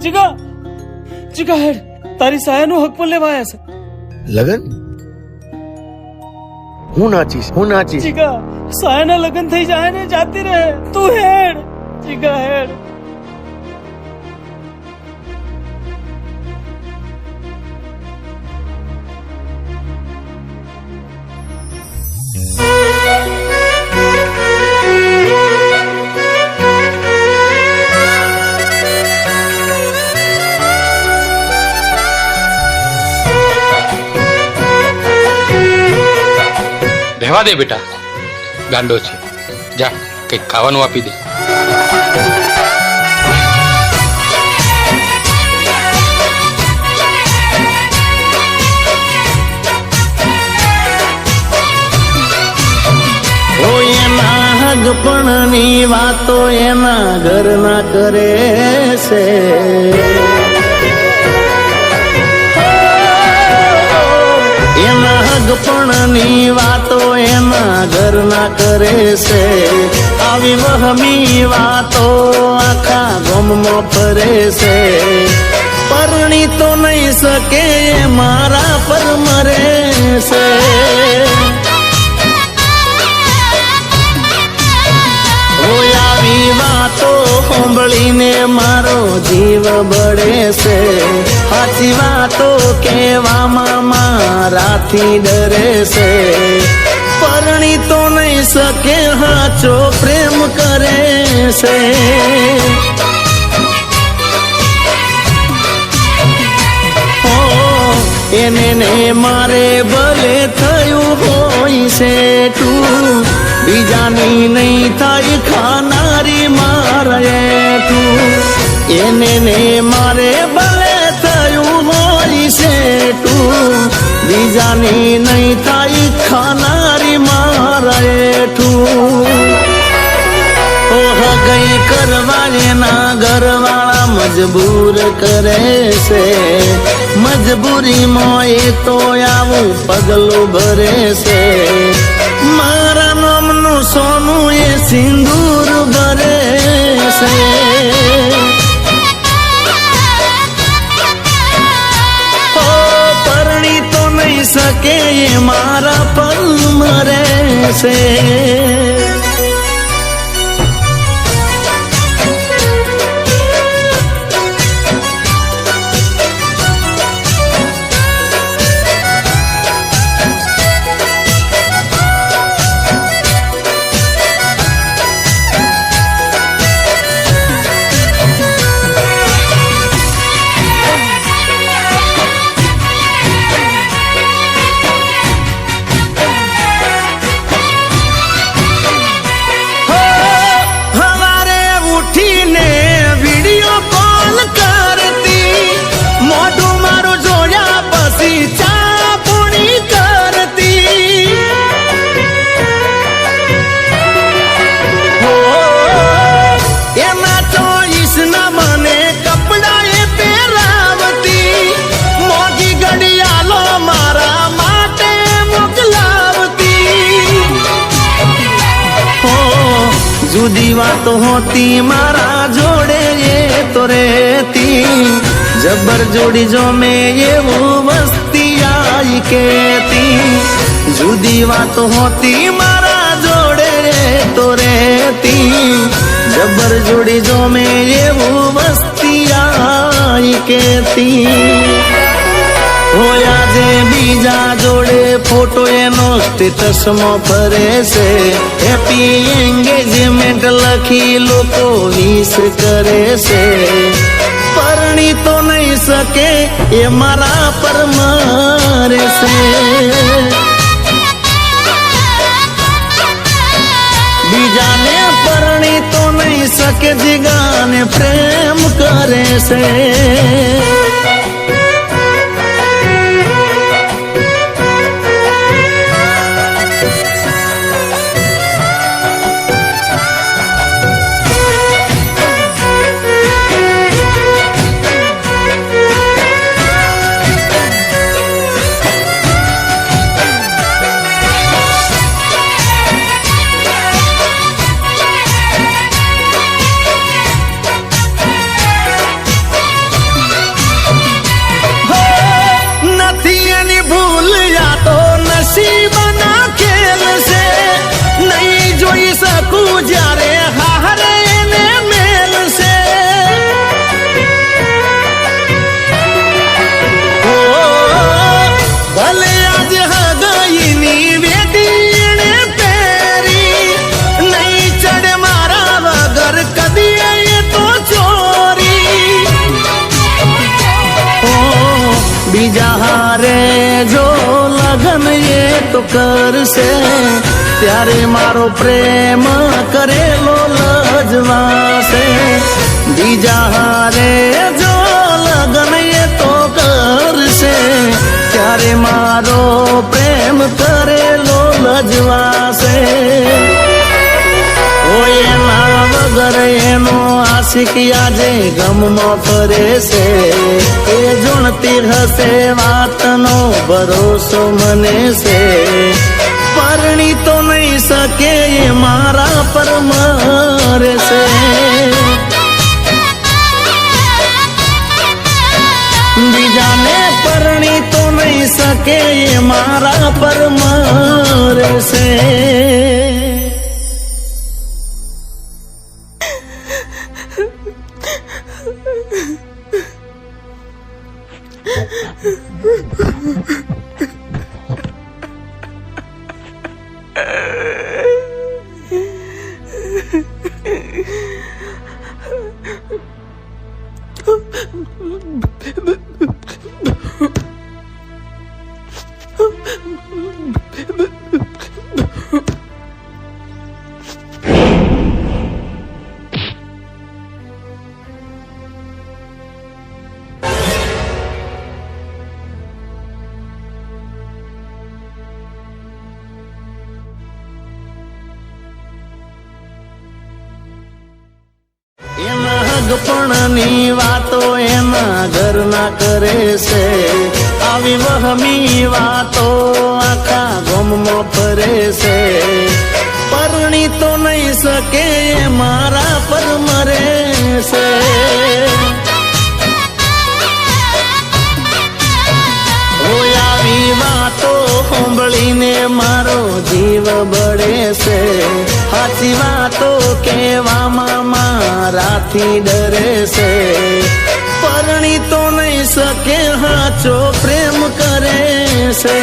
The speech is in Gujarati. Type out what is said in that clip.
જીગા જીગા હેડ તારી સાયાનો હક પણ લેવા આવ્યા છે. લગન હું નાચીશ જીગા સાયાના લગન થઈ જાય ને જાતી રહે તું હેડ જીગા હેડ. રહેવા દે બેટા, ગાંડો છે. જા કંઈક ખાવાનું આપી દે. હગપણની વાતો એના ઘરના કરે છે. એના હગપણની વાતો એના ઘરના કરે છે. આવી વહમી વાતો આખા ગામમાં ફરે છે. પરણી તો નહીં શકે મારા પર મરે છે. આવી વાતો સાંભળીને મારો જીવ બળે છે. સાચી વાતો કહેવામાં મારાથી ડરે છે. પરણી તો નહીં શકે હાચો પ્રેમ કરે છે. એને ને મારે ભલે થયું હોય છે તું, બીજાની નહીં થાય ખાનારી મારે તું. એને ને મારે ભલે થયું હોય છે તું, બીજાની નહીં થાય ખાનારી મારે તું. ઓહ ગઈ કરવા એના ઘરવાળા મજબૂર કરે છે. મજબૂરીમાં એ તો આવું પગલું ભરે છે. મારા નામનું સોનું એ સિંદૂર ભરે છે. પરણી તો નહીં શકે એ મારા પર મરે છે. જુદી વાતો હોતી મારા જોડે એ તો રેતી. જબર જોડી જો મેં એવું વસ્તી આઈ કેતી. જુદી વાતો હોતી મારા જોડે તો રેતી. જબર જોડી જો મેં એવું વસ્તી આઈ કેતી. હોયા જે બીજા જોડે ફોટો એનો સ્ટેટસમાં ફરે છે. હેપી એંગેજમેન્ટ લખી લોકો વિશ કરે છે. પરણી તો નહીં શકે એ મારા પર મરે છે. બીજાને પરણી તો નહીં શકે જીગાને પ્રેમ કરે છે. લગન એ તો કરશે, ત્યારે મારો પ્રેમ કરેલો લજવાશે. બીજા હારે જો લગન એ તો કરશે, ત્યારે મારો પ્રેમ કરેલો લજવાશે. એના વગર એનો આશિક આજે ગમમાં ફરે છે, એ જોણતી હશે વાતનો ભરોસો મને છે. પરણી તો નહીં શકે એ મારા પર મરે છે. બીજાને પરણી તો નહીં શકે એ મારા પર મરે છે. નાગપણની વાતો એના ઘરના કરે છે, આવી વહમી વાતો આખા ગામમાં ફરે છે. પરણી તો નહીં શકે એ મારા પર મરે છે. આવી વાતો સાંભળીને મારો જીવ બળે છે. સાચી વાતો કહેવામાં મારાથી ડરે છે. પરણી તો નહીં શકે, સાચો પ્રેમ કરે છે.